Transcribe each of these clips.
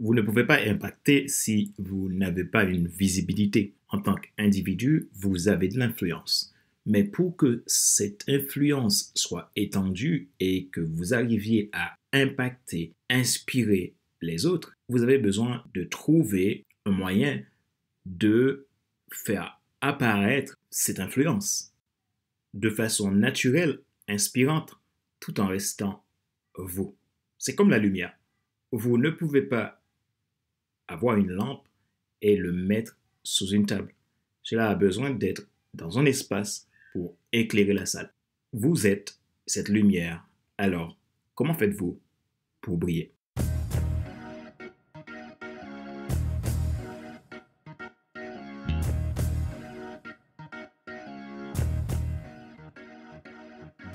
vous ne pouvez pas impacter si vous n'avez pas une visibilité. En tant qu'individu, vous avez de l'influence. Mais pour que cette influence soit étendue et que vous arriviez à impacter, inspirer les autres, vous avez besoin de trouver un moyen de faire apparaître cette influence de façon naturelle, inspirante, tout en restant vous. C'est comme la lumière. Vous ne pouvez pas avoir une lampe et le mettre sous une table. Cela a besoin d'être dans un espace pour éclairer la salle. Vous êtes cette lumière. Alors, comment faites-vous pour briller?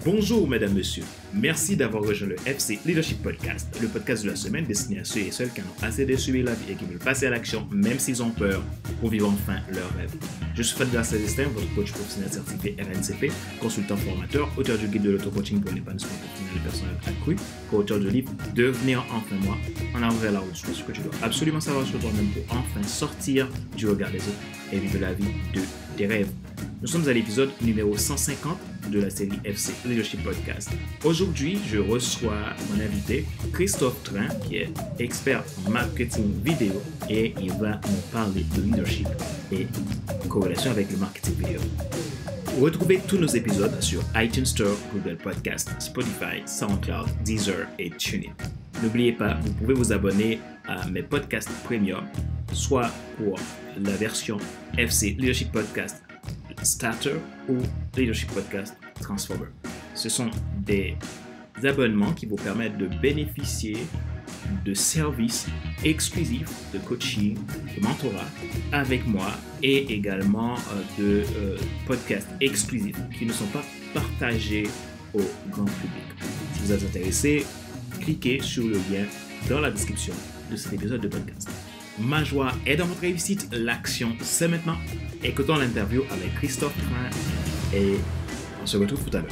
Bonjour, mesdames, messieurs. Merci d'avoir rejoint le FC Leadership Podcast, le podcast de la semaine destiné à ceux et celles qui en ont assez de subir la vie et qui veulent passer à l'action, même s'ils ont peur, pour vivre enfin leur rêve. Je suis Fadler Célestin, votre coach professionnel certifié RNCP, consultant formateur, auteur du guide de l'auto-coaching pour l'épanouissement professionnel et personnel accru, co-auteur du livre Devenir enfin moi, en avant vers la route. Ce que tu dois absolument savoir sur toi-même pour enfin sortir du regard des autres et vivre la vie de tes rêves. Nous sommes à l'épisode numéro 150 de la série FC Leadership Podcast. Aujourd'hui, je reçois mon invité Christophe Train, qui est expert en marketing vidéo et il va nous parler de leadership et corrélation avec le marketing vidéo. Retrouvez tous nos épisodes sur iTunes Store, Google Podcast, Spotify, SoundCloud, Deezer et TuneIn. N'oubliez pas, vous pouvez vous abonner à mes podcasts premium, soit pour la version FC Leadership Podcast Starter ou Leadership Podcast Transformer. Ce sont des abonnements qui vous permettent de bénéficier de services exclusifs de coaching, de mentorat avec moi et également de podcasts exclusifs qui ne sont pas partagés au grand public. Si vous êtes intéressé, cliquez sur le lien dans la description de cet épisode de podcast. Ma joie est dans votre réussite, l'action c'est maintenant. Écoutons l'interview avec Christophe Train et on se retrouve tout à l'heure.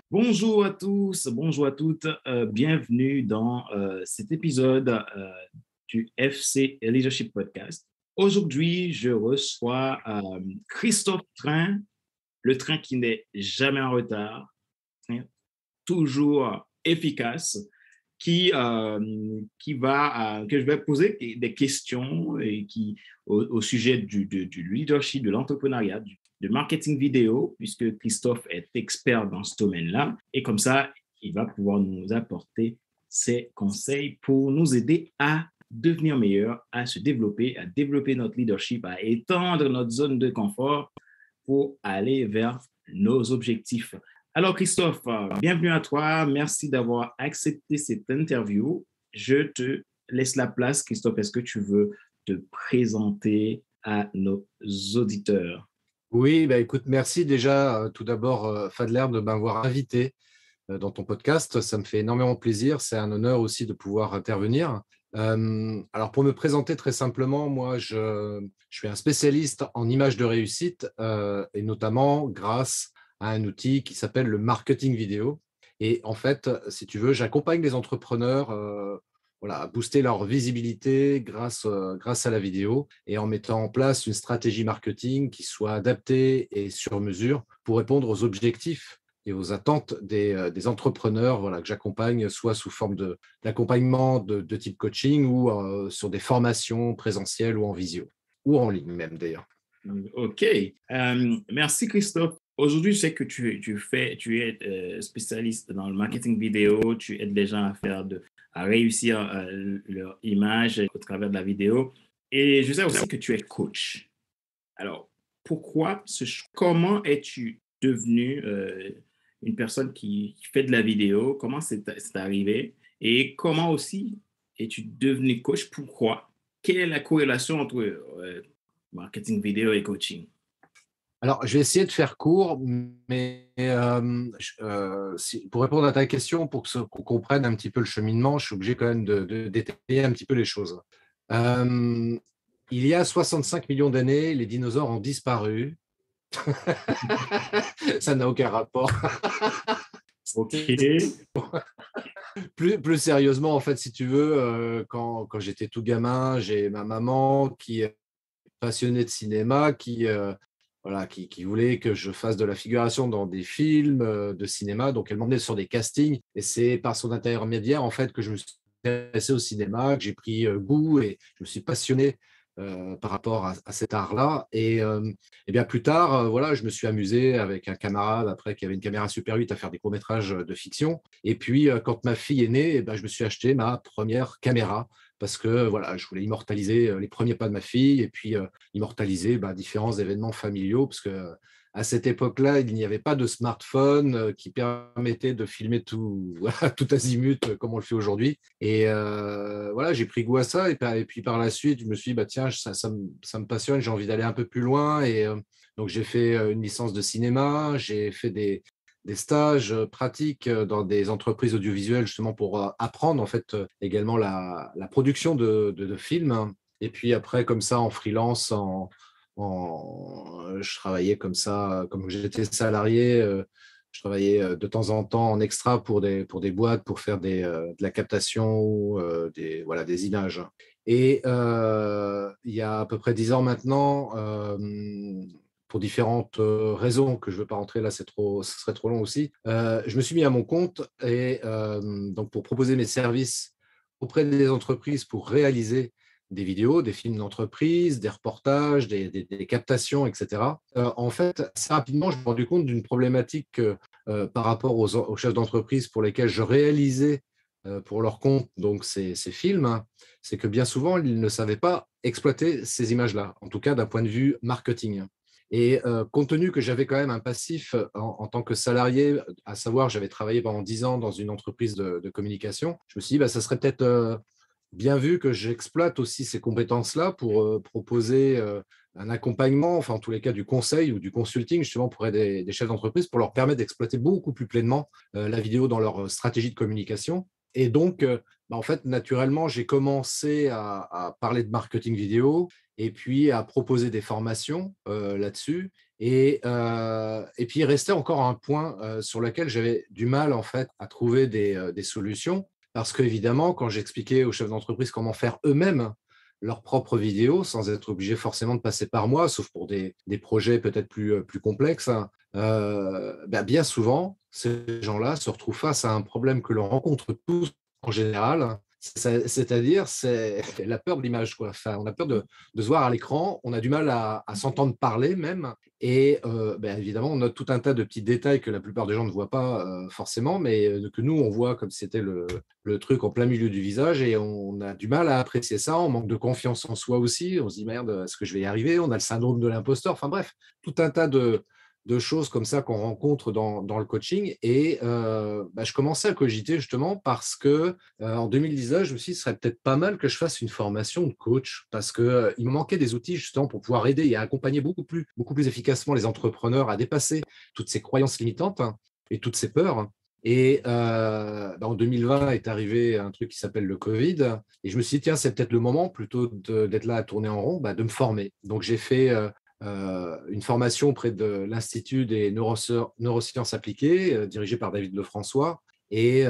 Bonjour à tous, bonjour à toutes, bienvenue dans cet épisode du FC Leadership Podcast. Aujourd'hui, je reçois Christophe Train, le train qui n'est jamais en retard, toujours efficace, que je vais poser des questions et au sujet du leadership, de l'entrepreneuriat, du marketing vidéo, puisque Christophe est expert dans ce domaine-là. Et comme ça, il va pouvoir nous apporter ses conseils pour nous aider à devenir meilleur, à se développer, à développer notre leadership, à étendre notre zone de confort pour aller vers nos objectifs. Alors Christophe, bienvenue à toi. Merci d'avoir accepté cette interview. Je te laisse la place. Christophe, est-ce que tu veux te présenter à nos auditeurs? Oui, écoute, merci déjà tout d'abord Fadler de m'avoir invité dans ton podcast. Ça me fait énormément plaisir. C'est un honneur aussi de pouvoir intervenir. Alors pour me présenter très simplement, moi je suis un spécialiste en images de réussite et notamment grâce à un outil qui s'appelle le marketing vidéo. Et en fait, si tu veux, j'accompagne les entrepreneurs à booster leur visibilité grâce à la vidéo et en mettant en place une stratégie marketing qui soit adaptée et sur mesure pour répondre aux objectifs et aux attentes des entrepreneurs que j'accompagne, soit sous forme d'accompagnement de type coaching ou sur des formations présentielles ou en visio, ou en ligne même d'ailleurs. OK. Merci Christophe. Aujourd'hui, je sais que tu es spécialiste dans le marketing vidéo, tu aides les gens à réussir leur image au travers de la vidéo. Et je sais aussi que tu es coach. Alors, comment es-tu devenu une personne qui fait de la vidéo? Comment c'est arrivé? Et comment aussi es-tu devenu coach? Pourquoi? Quelle est la corrélation entre marketing vidéo et coaching? Alors, je vais essayer de faire court, mais pour répondre à ta question, pour qu'on comprenne un petit peu le cheminement, je suis obligé quand même de détailler un petit peu les choses. Il y a 65 millions d'années, les dinosaures ont disparu. Ça n'a aucun rapport. Ok. Plus sérieusement, en fait, si tu veux, quand j'étais tout gamin, j'ai ma maman qui est passionnée de cinéma, voilà, qui voulait que je fasse de la figuration dans des films de cinéma. Donc, elle m'emmenait sur des castings. Et c'est par son intermédiaire, en fait, que je me suis intéressé au cinéma, que j'ai pris goût et je me suis passionné par rapport à cet art-là. Et bien plus tard, voilà, je me suis amusé avec un camarade après qui avait une caméra Super 8 à faire des courts-métrages de fiction. Et puis, quand ma fille est née, je me suis acheté ma première caméra parce que voilà, je voulais immortaliser les premiers pas de ma fille et puis immortaliser différents événements familiaux parce que à cette époque-là, il n'y avait pas de smartphone qui permettait de filmer tout, voilà, tout azimut comme on le fait aujourd'hui. Et voilà, j'ai pris goût à ça. Et puis par la suite, je me suis dit, tiens, ça me passionne, j'ai envie d'aller un peu plus loin. Et donc, j'ai fait une licence de cinéma, j'ai fait des stages pratiques dans des entreprises audiovisuelles justement pour apprendre en fait également la production de films. Et puis après, comme ça, en freelance, je travaillais comme ça, comme j'étais salarié, je travaillais de temps en temps en extra pour des boîtes pour faire de la captation ou voilà, des images. Et il y a à peu près 10 ans maintenant, pour différentes raisons que je ne veux pas rentrer là, ce serait trop long aussi, je me suis mis à mon compte et donc pour proposer mes services auprès des entreprises pour réaliser des vidéos, des films d'entreprise, des reportages, des captations, etc. En fait, assez rapidement, je me suis rendu compte d'une problématique par rapport aux chefs d'entreprise pour lesquels je réalisais pour leur compte donc ces films, hein, c'est que bien souvent, ils ne savaient pas exploiter ces images-là, en tout cas d'un point de vue marketing. Et compte tenu que j'avais quand même un passif en tant que salarié, à savoir, j'avais travaillé pendant 10 ans dans une entreprise de communication, je me suis dit, ça serait peut-être bien vu que j'exploite aussi ces compétences-là pour proposer un accompagnement, enfin en tous les cas du conseil ou du consulting justement pour aider des chefs d'entreprise pour leur permettre d'exploiter beaucoup plus pleinement la vidéo dans leur stratégie de communication. Et donc, en fait, naturellement, j'ai commencé à parler de marketing vidéo et puis à proposer des formations là-dessus. Et puis, il restait encore un point sur lequel j'avais du mal, en fait, à trouver des solutions. Parce qu'évidemment, quand j'expliquais aux chefs d'entreprise comment faire eux-mêmes leurs propres vidéos, sans être obligés forcément de passer par moi, sauf pour des projets peut-être plus complexes, hein, bien souvent, ces gens-là se retrouvent face à un problème que l'on rencontre tous en général, c'est-à-dire c'est la peur de l'image, quoi. Enfin, on a peur de se voir à l'écran, on a du mal à s'entendre parler même, et évidemment, on note tout un tas de petits détails que la plupart des gens ne voient pas forcément, mais que nous, on voit comme si c'était le truc en plein milieu du visage, et on a du mal à apprécier ça, on manque de confiance en soi aussi, on se dit merde, est-ce que je vais y arriver? On a le syndrome de l'imposteur, enfin bref, tout un tas de choses comme ça qu'on rencontre dans le coaching. Et je commençais à cogiter justement parce que en 2019, je me suis dit, ce serait peut-être pas mal que je fasse une formation de coach parce qu'il me manquait des outils justement pour pouvoir aider et accompagner beaucoup plus efficacement les entrepreneurs à dépasser toutes ces croyances limitantes, hein, et toutes ces peurs. Et en 2020 est arrivé un truc qui s'appelle le Covid. Et je me suis dit, tiens, c'est peut-être le moment, plutôt d'être là à tourner en rond, de me former. Donc, j'ai fait une formation auprès de l'Institut des neurosciences appliquées, dirigé par David Lefrançois, et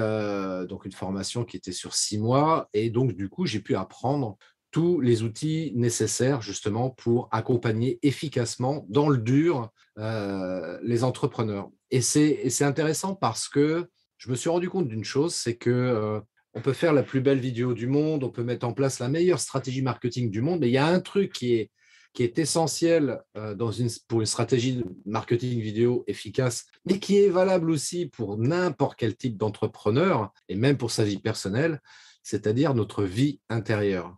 donc une formation qui était sur 6 mois. Et donc, du coup, j'ai pu apprendre tous les outils nécessaires justement pour accompagner efficacement dans le dur les entrepreneurs. Et c'est intéressant parce que je me suis rendu compte d'une chose, c'est que on peut faire la plus belle vidéo du monde, on peut mettre en place la meilleure stratégie marketing du monde, mais il y a un truc qui est essentiel pour une stratégie de marketing vidéo efficace, mais qui est valable aussi pour n'importe quel type d'entrepreneur, et même pour sa vie personnelle, c'est-à-dire notre vie intérieure.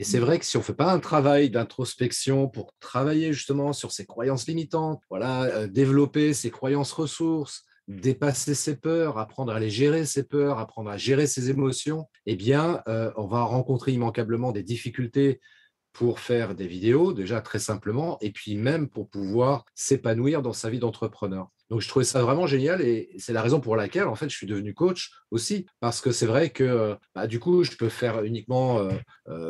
Et c'est vrai que si on ne fait pas un travail d'introspection pour travailler justement sur ses croyances limitantes, voilà, développer ses croyances ressources, dépasser ses peurs, apprendre à les gérer ses peurs, apprendre à gérer ses émotions, on va rencontrer immanquablement des difficultés pour faire des vidéos, déjà très simplement, et puis même pour pouvoir s'épanouir dans sa vie d'entrepreneur. Donc, je trouvais ça vraiment génial et c'est la raison pour laquelle, en fait, je suis devenu coach aussi, parce que c'est vrai que du coup, je peux faire uniquement,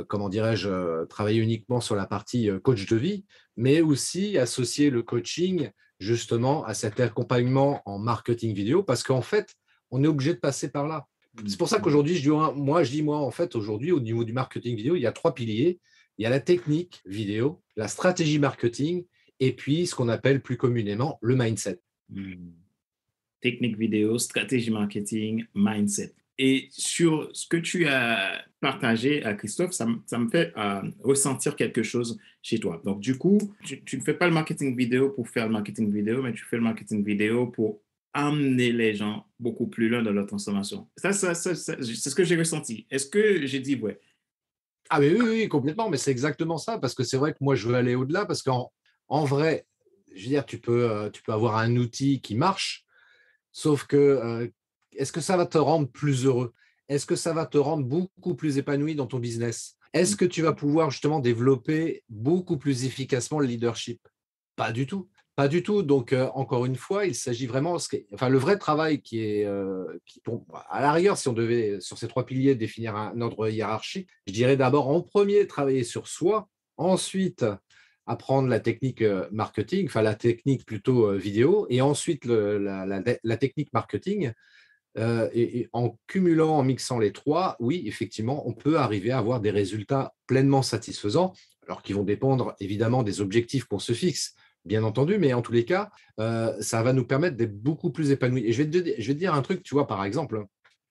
comment dirais-je, travailler uniquement sur la partie coach de vie, mais aussi associer le coaching justement à cet accompagnement en marketing vidéo, parce qu'en fait, on est obligé de passer par là. C'est pour ça qu'aujourd'hui, moi, en fait, aujourd'hui, au niveau du marketing vidéo, il y a 3 piliers. Il y a la technique vidéo, la stratégie marketing, et puis ce qu'on appelle plus communément le mindset. Hmm. Technique vidéo, stratégie marketing, mindset. Et sur ce que tu as partagé à Christophe, ça me fait ressentir quelque chose chez toi. Donc, du coup, tu ne fais pas le marketing vidéo pour faire le marketing vidéo, mais tu fais le marketing vidéo pour amener les gens beaucoup plus loin dans leur transformation. C'est ce que j'ai ressenti. Est-ce que j'ai dit ouais? Ah mais oui, oui, oui, complètement, mais c'est exactement ça, parce que c'est vrai que moi, je veux aller au-delà, parce qu'en vrai, je veux dire, tu peux avoir un outil qui marche, sauf que est-ce que ça va te rendre plus heureux? Est-ce que ça va te rendre beaucoup plus épanoui dans ton business? Est-ce que tu vas pouvoir justement développer beaucoup plus efficacement le leadership? Pas du tout. Pas du tout. Donc, encore une fois, il s'agit vraiment, enfin, le vrai travail à la rigueur, si on devait, sur ces 3 piliers, définir un ordre hiérarchique, je dirais d'abord en premier travailler sur soi, ensuite apprendre la technique marketing, enfin la technique plutôt vidéo, et ensuite la technique marketing. Et en cumulant, en mixant les 3, oui, effectivement, on peut arriver à avoir des résultats pleinement satisfaisants, alors qui vont dépendre évidemment des objectifs qu'on se fixe, bien entendu, mais en tous les cas, ça va nous permettre d'être beaucoup plus épanouis. Et je vais te dire un truc, tu vois, par exemple,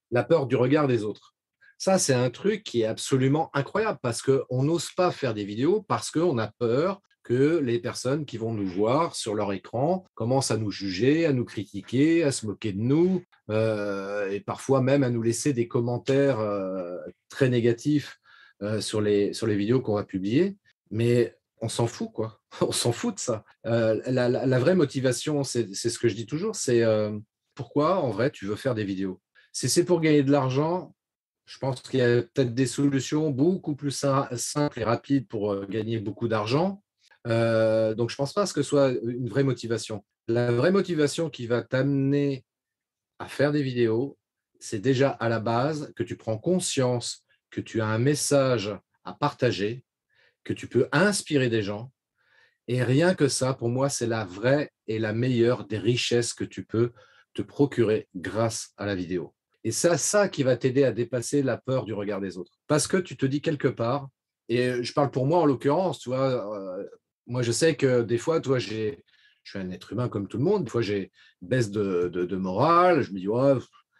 la peur du regard des autres. Ça, c'est un truc qui est absolument incroyable parce qu'on n'ose pas faire des vidéos parce qu'on a peur que les personnes qui vont nous voir sur leur écran commencent à nous juger, à nous critiquer, à se moquer de nous, et parfois même à nous laisser des commentaires très négatifs sur les vidéos qu'on va publier. Mais on s'en fout, quoi. On s'en fout de ça. La vraie motivation, c'est ce que je dis toujours, c'est pourquoi, en vrai, tu veux faire des vidéos. Si c'est pour gagner de l'argent, je pense qu'il y a peut-être des solutions beaucoup plus simples et rapides pour gagner beaucoup d'argent. Donc, je ne pense pas que ce soit une vraie motivation. La vraie motivation qui va t'amener à faire des vidéos, c'est déjà à la base que tu prends conscience que tu as un message à partager, que tu peux inspirer des gens. Et rien que ça, pour moi, c'est la vraie et la meilleure des richesses que tu peux te procurer grâce à la vidéo. Et c'est ça qui va t'aider à dépasser la peur du regard des autres. Parce que tu te dis quelque part, et je parle pour moi en l'occurrence, tu vois, moi je sais que des fois, toi, je suis un être humain comme tout le monde, des fois j'ai une baisse de morale, je me dis, ouais,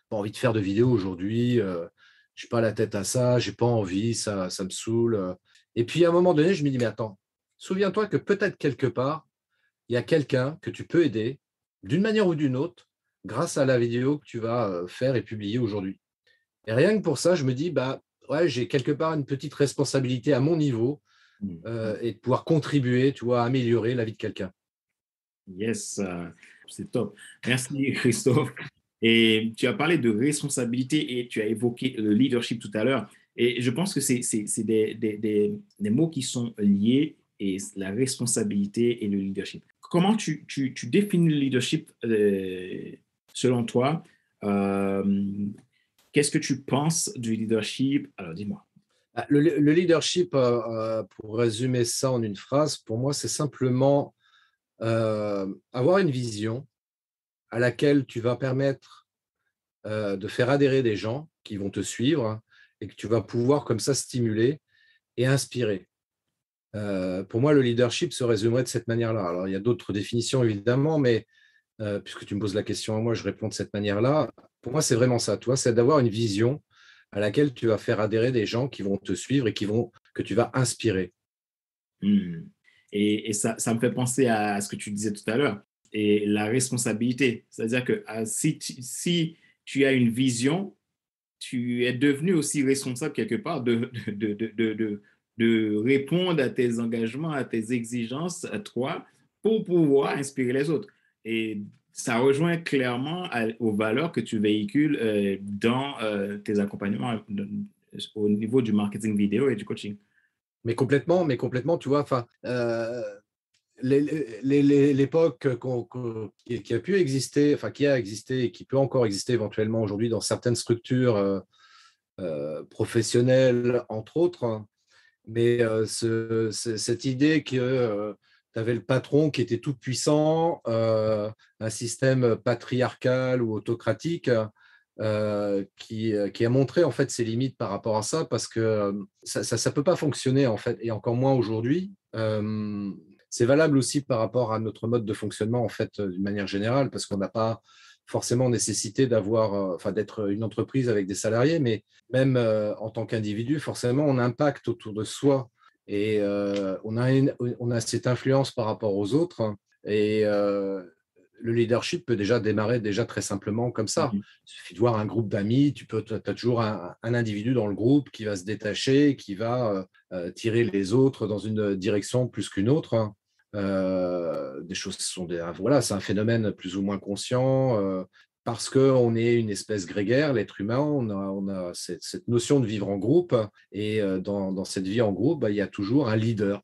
pas envie de faire de vidéo aujourd'hui, je n'ai pas la tête à ça, j'ai pas envie, ça me saoule. Et puis à un moment donné, je me dis, mais attends, souviens-toi que peut-être quelque part, il y a quelqu'un que tu peux aider d'une manière ou d'une autre grâce à la vidéo que tu vas faire et publier aujourd'hui. Et rien que pour ça, je me dis, bah, ouais, j'ai quelque part une petite responsabilité à mon niveau et de pouvoir contribuer, tu vois, à améliorer la vie de quelqu'un. Yes, c'est top. Merci Christophe. Et tu as parlé de responsabilité et tu as évoqué le leadership tout à l'heure. Et je pense que c'est des mots qui sont liés et la responsabilité et le leadership. Comment tu définis le leadership selon toi? Euh, Qu'est-ce que tu penses du leadership? Alors dis-moi. Ah, le leadership, pour résumer ça en une phrase, pour moi, c'est simplement avoir une vision à laquelle tu vas permettre de faire adhérer des gens qui vont te suivre et que tu vas pouvoir comme ça stimuler et inspirer. Pour moi, le leadership se résumerait de cette manière-là. Alors, il y a d'autres définitions, évidemment, mais puisque tu me poses la question à moi, je réponds de cette manière-là. Pour moi, c'est vraiment ça, toi, c'est d'avoir une vision à laquelle tu vas faire adhérer des gens qui vont te suivre et que tu vas inspirer. Hmm. Et ça me fait penser à ce que tu disais tout à l'heure, et la responsabilité. C'est-à-dire que si tu as une vision, tu es devenu aussi responsable quelque part de répondre à tes engagements, à tes exigences, à toi, pour pouvoir inspirer les autres. Et ça rejoint clairement aux valeurs que tu véhicules dans tes accompagnements au niveau du marketing vidéo et du coaching. mais complètement, tu vois. Enfin, l'époque qui a pu exister, enfin qui a existé et qui peut encore exister éventuellement aujourd'hui dans certaines structures professionnelles, entre autres, hein. Mais cette idée que tu avais le patron qui était tout puissant, un système patriarcal ou autocratique, qui a montré en fait ses limites par rapport à ça, parce que ça ne peut pas fonctionner en fait, et encore moins aujourd'hui. C'est valable aussi par rapport à notre mode de fonctionnement en fait, d'une manière générale, parce qu'on n'a pas forcément nécessité d'avoir, enfin, d'être une entreprise avec des salariés, mais même en tant qu'individu, forcément, on impacte autour de soi et on a cette influence par rapport aux autres. Et le leadership peut déjà démarrer déjà très simplement comme ça. Mhm. Il suffit de voir un groupe d'amis, tu as toujours un individu dans le groupe qui va se détacher, qui va tirer les autres dans une direction plus qu'une autre, hein. Des choses sont voilà, c'est un phénomène plus ou moins conscient. Parce qu'on est une espèce grégaire, l'être humain, on a cette notion de vivre en groupe, et dans cette vie en groupe, bah, il y a toujours un leader.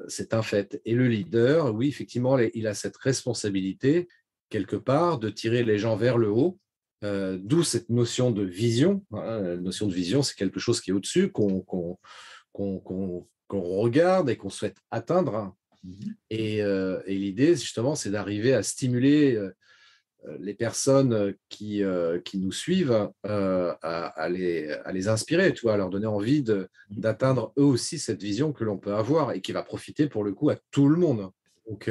C'est un fait. Et le leader, oui, effectivement, il a cette responsabilité, quelque part, de tirer les gens vers le haut, d'où cette notion de vision, hein. La notion de vision, c'est quelque chose qui est au-dessus, qu'on regarde et qu'on souhaite atteindre. Mhm. Et l'idée, justement, c'est d'arriver à stimuler les personnes qui nous suivent, à les inspirer, tu vois, à leur donner envie d'atteindre eux aussi cette vision que l'on peut avoir et qui va profiter pour le coup à tout le monde. Donc,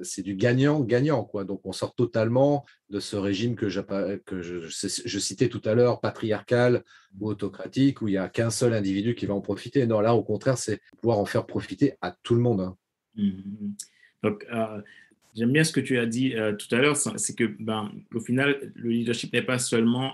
c'est du gagnant-gagnant, quoi. Donc, on sort totalement de ce régime je citais tout à l'heure, patriarcal ou autocratique, où il n'y a qu'un seul individu qui va en profiter. Non, là, au contraire, c'est pouvoir en faire profiter à tout le monde, hein. Mhm. Donc, j'aime bien ce que tu as dit tout à l'heure, c'est que, ben, au final, le leadership n'est pas seulement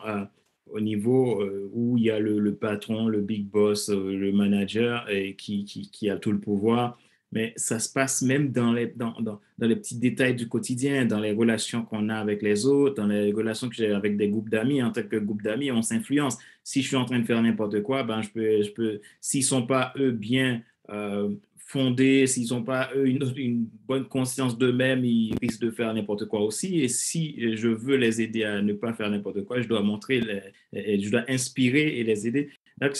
au niveau où il y a le patron, le big boss, le manager et qui a tout le pouvoir, mais ça se passe même dans les petits détails du quotidien, dans les relations qu'on a avec les autres, dans les relations que j'ai avec des groupes d'amis. En tant que groupe d'amis, on s'influence. Si je suis en train de faire n'importe quoi, ben, s'ils ne sont pas, eux, bien fondés, s'ils n'ont pas eux, une bonne conscience d'eux-mêmes, ils risquent de faire n'importe quoi aussi. Et si je veux les aider à ne pas faire n'importe quoi, je dois montrer, je dois inspirer et les aider.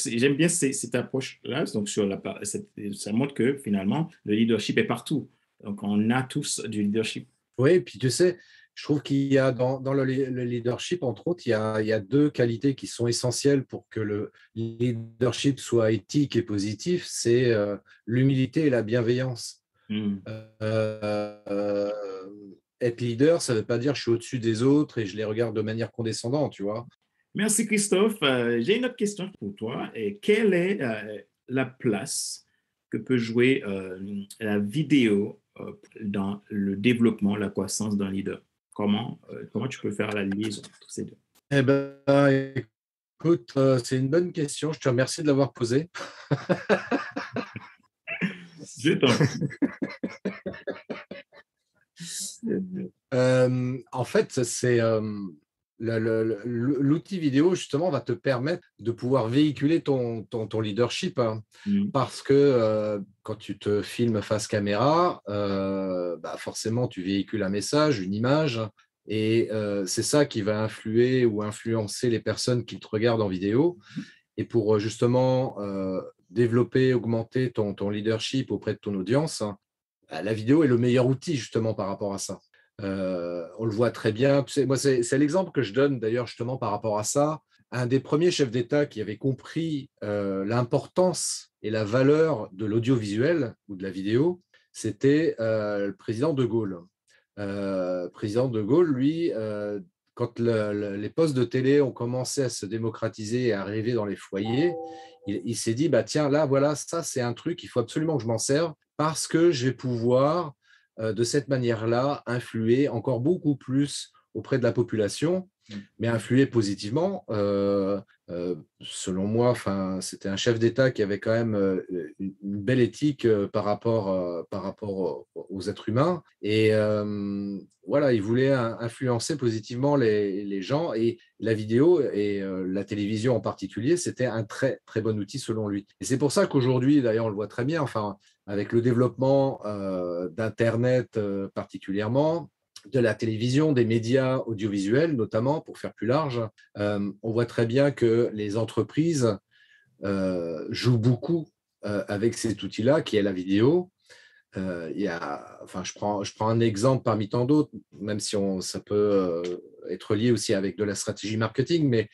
J'aime bien cette approche-là. Donc, ça montre que finalement, le leadership est partout. Donc, on a tous du leadership. Oui, et puis tu sais, je trouve qu'il y a dans le leadership, entre autres, il y a deux qualités qui sont essentielles pour que le leadership soit éthique et positif, c'est l'humilité et la bienveillance. Hmm. Euh, Être leader, ça ne veut pas dire je suis au-dessus des autres et je les regarde de manière condescendante, tu vois. Merci Christophe. J'ai une autre question pour toi. Et quelle est la place que peut jouer la vidéo dans le développement, la croissance d'un leader? Comment tu peux faire la liaison entre ces deux? Eh ben, écoute, c'est une bonne question. Je te remercie de l'avoir posée. Je t'en prie. En fait, c'est l'outil vidéo, justement, va te permettre de pouvoir véhiculer ton leadership, hein. Mm. Parce que quand tu te filmes face caméra, bah forcément, tu véhicules un message, une image, et c'est ça qui va influer ou influencer les personnes qui te regardent en vidéo. Et pour justement développer, augmenter ton leadership auprès de ton audience, la vidéo est le meilleur outil justement par rapport à ça. On le voit très bien. Moi, c'est l'exemple que je donne d'ailleurs justement par rapport à ça. Un des premiers chefs d'État qui avait compris l'importance et la valeur de l'audiovisuel ou de la vidéo, c'était le président de Gaulle. Président de Gaulle, lui, quand les postes de télé ont commencé à se démocratiser et à arriver dans les foyers, il s'est dit, bah, tiens, là, voilà, ça, c'est un truc, il faut absolument que je m'en serve parce que je vais pouvoir, de cette manière-là, influer encore beaucoup plus auprès de la population, mais influer positivement. Selon moi, c'était un chef d'État qui avait quand même une belle éthique par rapport aux aux êtres humains. Et voilà, il voulait influencer positivement les gens. Et la vidéo et la télévision en particulier, c'était un très, très bon outil selon lui. Et c'est pour ça qu'aujourd'hui, d'ailleurs, on le voit très bien, enfin, avec le développement d'Internet particulièrement, de la télévision, des médias audiovisuels notamment, pour faire plus large, on voit très bien que les entreprises jouent beaucoup avec cet outil-là, qui est la vidéo. Enfin, je prends un exemple parmi tant d'autres, même si ça peut être lié aussi avec de la stratégie marketing, mais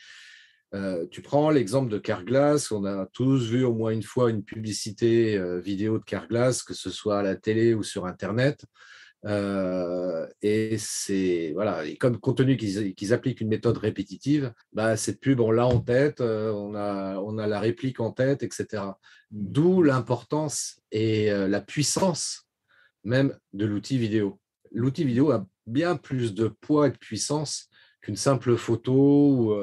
tu prends l'exemple de Carglass, on a tous vu au moins une fois une publicité vidéo de Carglass, que ce soit à la télé ou sur Internet. Et c'est voilà, et comme compte tenu qu'ils appliquent une méthode répétitive, bah, cette pub, on l'a en tête, on a la réplique en tête, etc. D'où l'importance et la puissance même de l'outil vidéo. L'outil vidéo a bien plus de poids et de puissance qu'une simple photo ou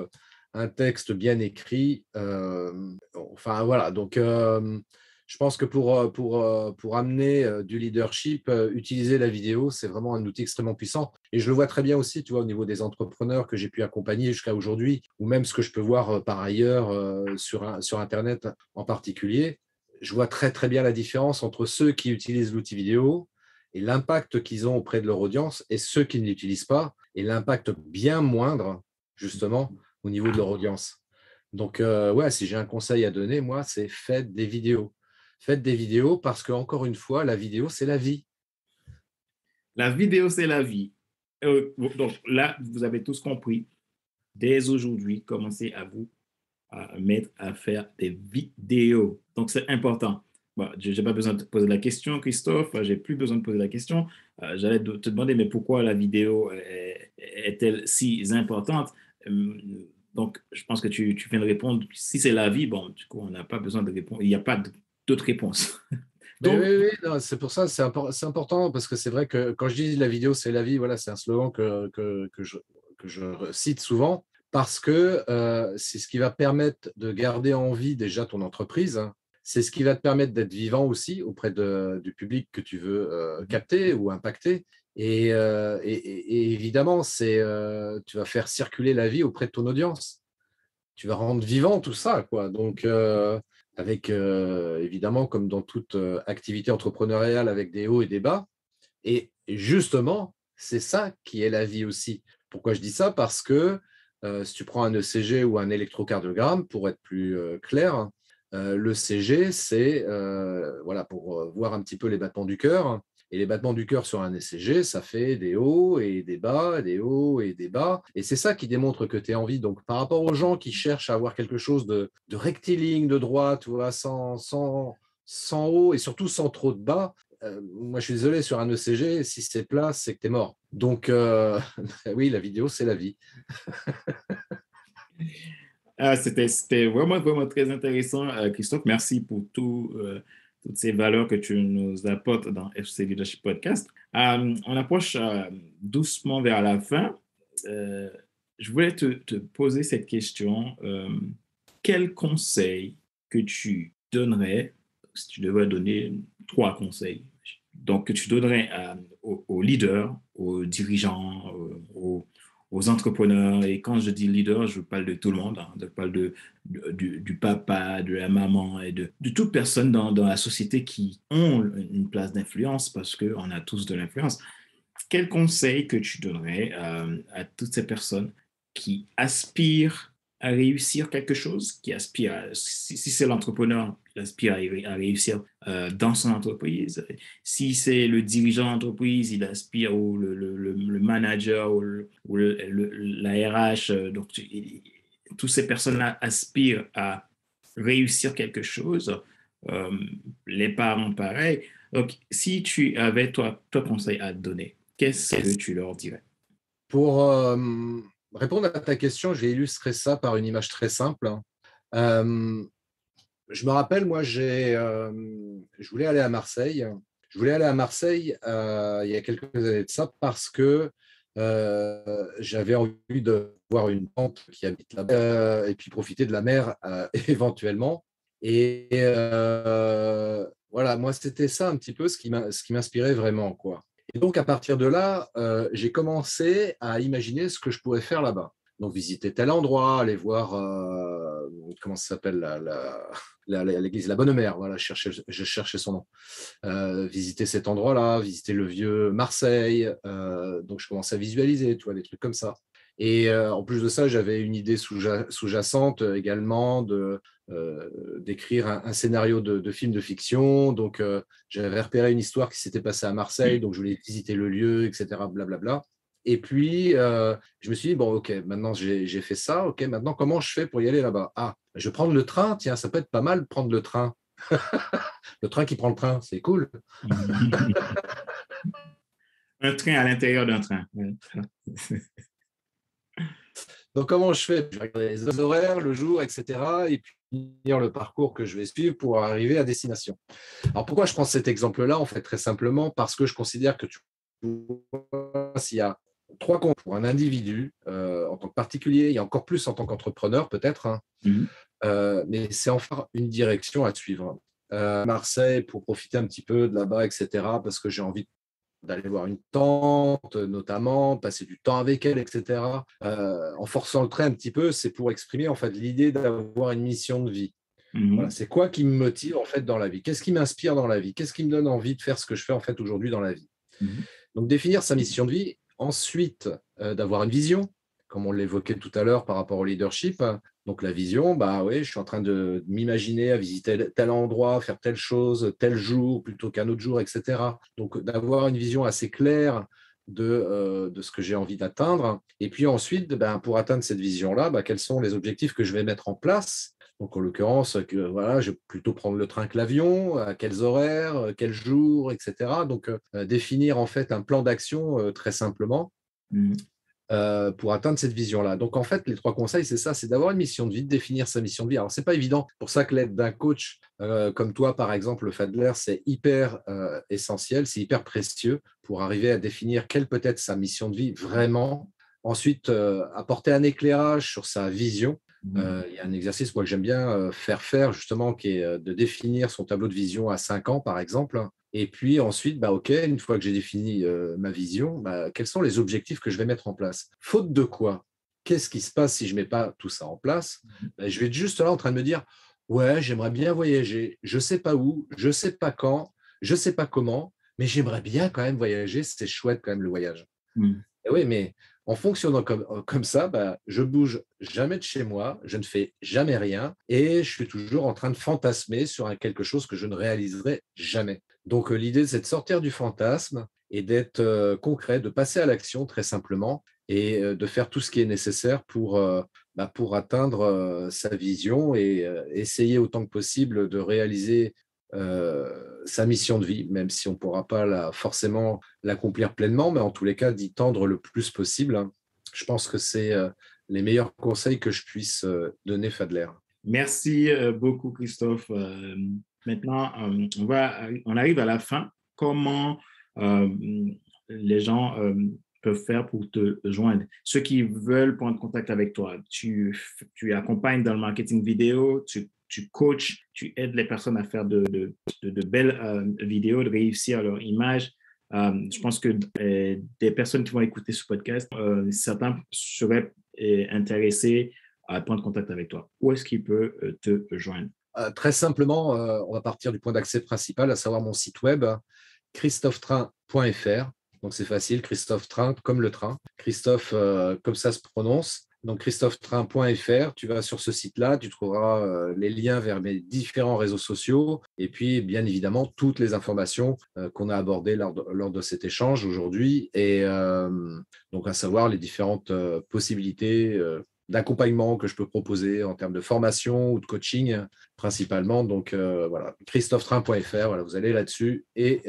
un texte bien écrit. Enfin voilà, donc je pense que pour amener du leadership, utiliser la vidéo, c'est vraiment un outil extrêmement puissant. Et je le vois très bien aussi, tu vois, au niveau des entrepreneurs que j'ai pu accompagner jusqu'à aujourd'hui, ou même ce que je peux voir par ailleurs sur Internet en particulier. Je vois très, très bien la différence entre ceux qui utilisent l'outil vidéo et l'impact qu'ils ont auprès de leur audience et ceux qui ne l'utilisent pas et l'impact bien moindre, justement, au niveau de leur audience. Donc, ouais, si j'ai un conseil à donner, moi, c'est faites des vidéos. Faites des vidéos parce que, encore une fois, la vidéo, c'est la vie. La vidéo, c'est la vie. Donc là, vous avez tous compris. Dès aujourd'hui, commencez à mettre à faire des vidéos. Donc, c'est important. Bon, je n'ai pas besoin de te poser la question, Christophe. J'ai plus besoin de poser la question. J'allais te demander, mais pourquoi la vidéo est-elle si importante? Donc, je pense que tu viens de répondre. Si c'est la vie, bon, du coup, on n'a pas besoin de répondre. Il n'y a pas d'autres réponses. Mais Donc, oui, oui, non, c'est pour ça, c'est important parce que c'est vrai que quand je dis la vidéo, c'est la vie, voilà, c'est un slogan que je cite souvent parce que c'est ce qui va permettre de garder en vie déjà ton entreprise, hein. C'est ce qui va te permettre d'être vivant aussi auprès du public que tu veux capter ou impacter. Et évidemment, tu vas faire circuler la vie auprès de ton audience. Tu vas rendre vivant tout ça, quoi. Donc, avec évidemment, comme dans toute activité entrepreneuriale, avec des hauts et des bas. Et justement, c'est ça qui est la vie aussi. Pourquoi je dis ça? Parce que si tu prends un ECG ou un électrocardiogramme, pour être plus clair, l'ECG, c'est voilà, pour voir un petit peu les battements du cœur. Et les battements du cœur sur un ECG, ça fait des hauts et des bas, des hauts et des bas. Et c'est ça qui démontre que tu es en vie. Donc, par rapport aux gens qui cherchent à avoir quelque chose de rectiligne, de droit, tu vois, sans haut et surtout sans trop de bas, moi, je suis désolé, sur un ECG, si c'est plat, c'est que tu es mort. Donc, oui, la vidéo, c'est la vie. c'était vraiment, vraiment très intéressant, Christophe. Merci pour toutes ces valeurs que tu nous apportes dans FC Leadership Podcast. On approche doucement vers la fin. Euh, je voulais te poser cette question. Quel conseil que tu donnerais, si tu devrais donner trois conseils, donc que tu donnerais aux leaders, aux dirigeants, aux entrepreneurs. Et quand je dis leader, je parle de tout le monde, hein. Je parle du papa, de la maman et de toute personne dans la société qui ont une place d'influence parce qu'on a tous de l'influence. Quel conseil que tu donnerais à toutes ces personnes qui aspirent à réussir quelque chose, qui aspirent, si c'est l'entrepreneur, qui aspire à réussir dans son entreprise, si c'est le dirigeant d'entreprise, il aspire, ou le manager, ou la RH, donc toutes ces personnes-là aspirent à réussir quelque chose, euh, les parents pareil. Donc, si tu avais, toi conseil à te donner, qu'est-ce que tu leur dirais? Pour répondre à ta question, je vais illustrer ça par une image très simple. Euh, je me rappelle, moi, je voulais aller à Marseille. Je voulais aller à Marseille il y a quelques années de ça parce que j'avais envie de voir une tante qui habite là-bas et puis profiter de la mer éventuellement. Et voilà, moi, c'était ça un petit peu ce qui m'inspirait vraiment, quoi. Et donc, à partir de là, j'ai commencé à imaginer ce que je pourrais faire là-bas. Donc, visiter tel endroit, aller voir, comment ça s'appelle, l'église, la Bonne Mère, voilà, je cherchais son nom. Visiter cet endroit-là, visiter le vieux Marseille. Donc, je commençais à visualiser, tu vois, des trucs comme ça. Et en plus de ça, j'avais une idée sous-jacente également d'écrire un scénario de film de fiction. Donc, j'avais repéré une histoire qui s'était passée à Marseille, donc je voulais visiter le lieu, etc. Blablabla. Et puis, je me suis dit, bon, OK, maintenant j'ai fait ça. OK, maintenant, comment je fais pour y aller là-bas? Ah, je vais prendre le train. Tiens, ça peut être pas mal de prendre le train. Le train qui prend le train, c'est cool. Un train à l'intérieur d'un train. Donc, comment je fais? Je vais regarder les horaires, le jour, etc. Et puis, lire le parcours que je vais suivre pour arriver à destination. Alors, pourquoi je prends cet exemple-là? En fait, très simplement parce que je considère que s'il y a trois comptes pour un individu en tant que particulier, et encore plus en tant qu'entrepreneur peut-être, hein, mais c'est enfin une direction à suivre. Marseille pour profiter un petit peu de là-bas, etc. Parce que j'ai envie d'aller voir une tante, notamment, passer du temps avec elle, etc. En forçant le trait un petit peu, c'est pour exprimer en fait l'idée d'avoir une mission de vie. Voilà, c'est quoi qui me motive en fait dans la vie? Qu'est-ce qui m'inspire dans la vie? Qu'est-ce qui me donne envie de faire ce que je fais en fait aujourd'hui dans la vie? Donc définir sa mission de vie, ensuite d'avoir une vision, comme on l'évoquait tout à l'heure par rapport au leadership. Donc la vision, bah oui, je suis en train de m'imaginer à visiter tel endroit, faire telle chose, tel jour plutôt qu'un autre jour, etc. Donc d'avoir une vision assez claire de ce que j'ai envie d'atteindre. Et puis ensuite, ben, pour atteindre cette vision-là, ben, quels sont les objectifs que je vais mettre en place. Donc, en l'occurrence, voilà, je vais plutôt prendre le train que l'avion, à quels horaires, quels jours, etc. Donc, définir en fait un plan d'action très simplement pour atteindre cette vision-là. Donc, en fait, les trois conseils, c'est ça, c'est d'avoir une mission de vie, de définir sa mission de vie. Alors, c'est pas évident. Pour ça que l'aide d'un coach comme toi, par exemple, le Fadler, c'est hyper essentiel, c'est hyper précieux pour arriver à définir quelle peut être sa mission de vie vraiment. Ensuite, apporter un éclairage sur sa vision. Il y a un exercice moi, que j'aime bien faire, justement, qui est de définir son tableau de vision à 5 ans, par exemple. Et puis ensuite, bah, OK, une fois que j'ai défini ma vision, bah, quels sont les objectifs que je vais mettre en place? Faute de quoi? Qu'est-ce qui se passe si je ne mets pas tout ça en place? Bah, je vais être juste là en train de me dire, ouais, j'aimerais bien voyager, je ne sais pas où, je ne sais pas quand, je ne sais pas comment, mais j'aimerais bien quand même voyager, c'est chouette quand même le voyage. Et oui, mais en fonctionnant comme ça, bah, je bouge jamais de chez moi, je ne fais jamais rien et je suis toujours en train de fantasmer sur quelque chose que je ne réaliserai jamais. Donc, l'idée, c'est de sortir du fantasme et d'être concret, de passer à l'action très simplement et de faire tout ce qui est nécessaire pour atteindre sa vision et essayer autant que possible de réaliser sa mission de vie, même si on ne pourra pas forcément l'accomplir pleinement, mais en tous les cas, d'y tendre le plus possible, hein. Je pense que c'est les meilleurs conseils que je puisse donner, Fadler. Merci beaucoup, Christophe. Maintenant, on arrive à la fin. Comment les gens peuvent faire pour te joindre? Ceux qui veulent prendre contact avec toi, tu accompagnes dans le marketing vidéo, tu coaches, tu aides les personnes à faire de belles vidéos, de réussir leur image. Je pense que des personnes qui vont écouter ce podcast, certains seraient intéressés à prendre contact avec toi. Où est-ce qu'il peut te joindre? Très simplement, on va partir du point d'accès principal, à savoir mon site web, christophetrain.fr. Donc c'est facile, Christophe Train comme le train. Christophe, comme ça se prononce. Donc christophetrain.fr, tu vas sur ce site-là, tu trouveras les liens vers mes différents réseaux sociaux et puis bien évidemment toutes les informations qu'on a abordées lors de cet échange aujourd'hui et donc à savoir les différentes possibilités d'accompagnement que je peux proposer en termes de formation ou de coaching principalement. Donc voilà, christophetrain.fr, voilà, vous allez là-dessus et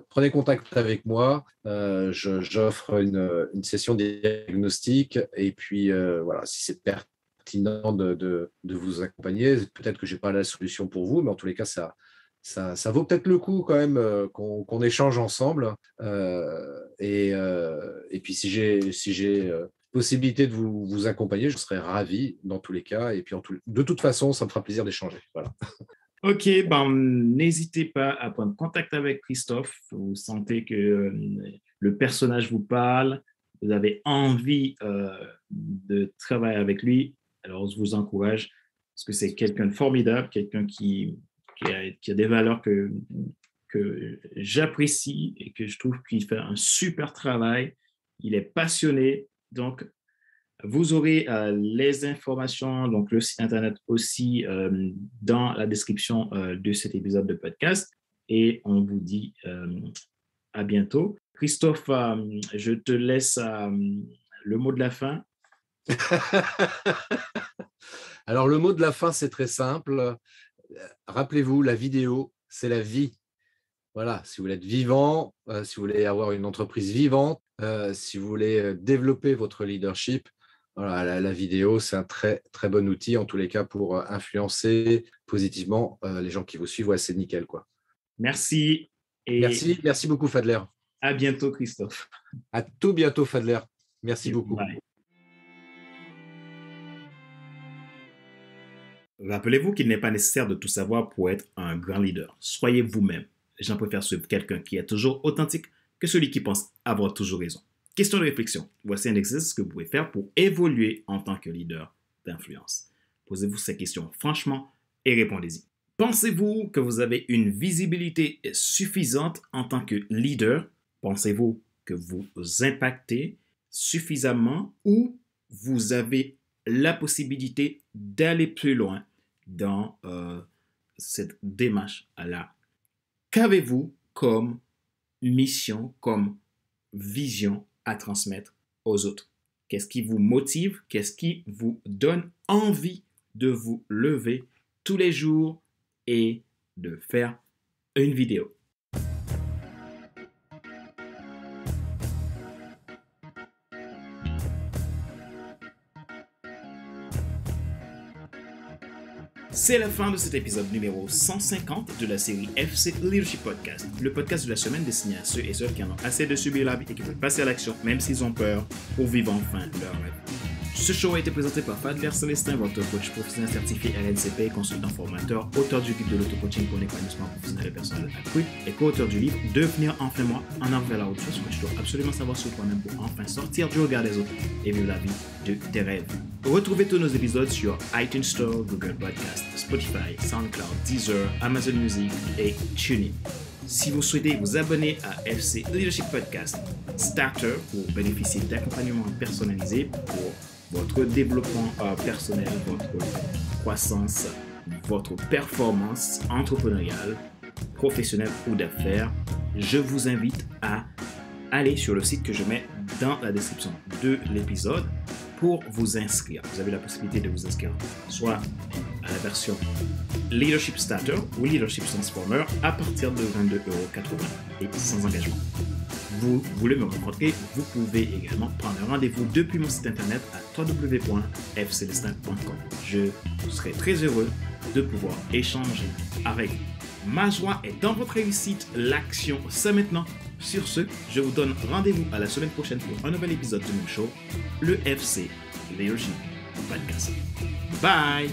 prenez contact avec moi. J'offre une session diagnostic et puis voilà, si c'est pertinent de vous accompagner, peut-être que je n'ai pas la solution pour vous, mais en tous les cas, ça vaut peut-être le coup quand même qu'on échange ensemble. Et puis si j'ai possibilité de vous accompagner, je serais ravi dans tous les cas. Et puis de toute façon, ça me fera plaisir d'échanger. Voilà. Ok, ben, n'hésitez pas à prendre contact avec Christophe. Vous sentez que le personnage vous parle, vous avez envie de travailler avec lui. Alors, je vous encourage parce que c'est quelqu'un de formidable, quelqu'un qui a des valeurs que j'apprécie et que je trouve qu'il fait un super travail. Il est passionné. Donc, vous aurez les informations, donc le site internet aussi dans la description de cet épisode de podcast. Et on vous dit à bientôt. Christophe, je te laisse le mot de la fin. Alors, le mot de la fin, c'est très simple. Rappelez-vous, la vidéo, c'est la vie. Voilà, si vous voulez être vivant, si vous voulez avoir une entreprise vivante, si vous voulez développer votre leadership, voilà, la vidéo, c'est un très, très bon outil, en tous les cas, pour influencer positivement les gens qui vous suivent. Ouais, c'est nickel, quoi. Merci et Merci beaucoup, Fadler. à bientôt, Christophe. À tout bientôt, Fadler. Merci beaucoup. Bye. Rappelez-vous qu'il n'est pas nécessaire de tout savoir pour être un grand leader. Soyez vous-même. Les gens préfèrent suivre quelqu'un qui est toujours authentique que celui qui pense avoir toujours raison. Question de réflexion. Voici un exercice que vous pouvez faire pour évoluer en tant que leader d'influence. Posez-vous ces questions franchement et répondez-y. Pensez-vous que vous avez une visibilité suffisante en tant que leader? Pensez-vous que vous impactez suffisamment ou vous avez la possibilité d'aller plus loin dans cette démarche-là? Qu'avez-vous comme mission, comme vision à transmettre aux autres? Qu'est-ce qui vous motive? Qu'est-ce qui vous donne envie de vous lever tous les jours et de faire une vidéo? C'est la fin de cet épisode numéro 150 de la série FC Leadership Podcast, le podcast de la semaine destiné à ceux et celles qui en ont assez de subir la vie et qui veulent passer à l'action même s'ils ont peur pour vivre enfin leur rêve. Ce show a été présenté par Fadler Célestin, votre coach professionnel certifié RNCP, consultant formateur, auteur du guide de l'auto-coaching pour l'épanouissement professionnel et personnel accru et co-auteur du livre Devenir enfin moi, en avant vers la route. Je dois absolument savoir sur toi-même pour enfin sortir du regard des autres et vivre la vie de tes rêves. Retrouvez tous nos épisodes sur iTunes Store, Google Podcast, Spotify, SoundCloud, Deezer, Amazon Music et TuneIn. Si vous souhaitez vous abonner à FC Leadership Podcast Starter pour bénéficier d'accompagnement personnalisé pour votre développement personnel, votre croissance, votre performance entrepreneuriale, professionnelle ou d'affaires, je vous invite à aller sur le site que je mets dans la description de l'épisode pour vous inscrire. Vous avez la possibilité de vous inscrire soit à la version Leadership Starter ou Leadership Transformer à partir de 22,80 € et sans engagement. Vous voulez me rencontrer, vous pouvez également prendre un rendez-vous depuis mon site internet à www.fcelestin.com. Je serai très heureux de pouvoir échanger avec vous. Ma joie est dans votre réussite, l'action c'est maintenant. Sur ce, je vous donne rendez-vous à la semaine prochaine pour un nouvel épisode de mon show, le FC Leadership Podcast. Bye!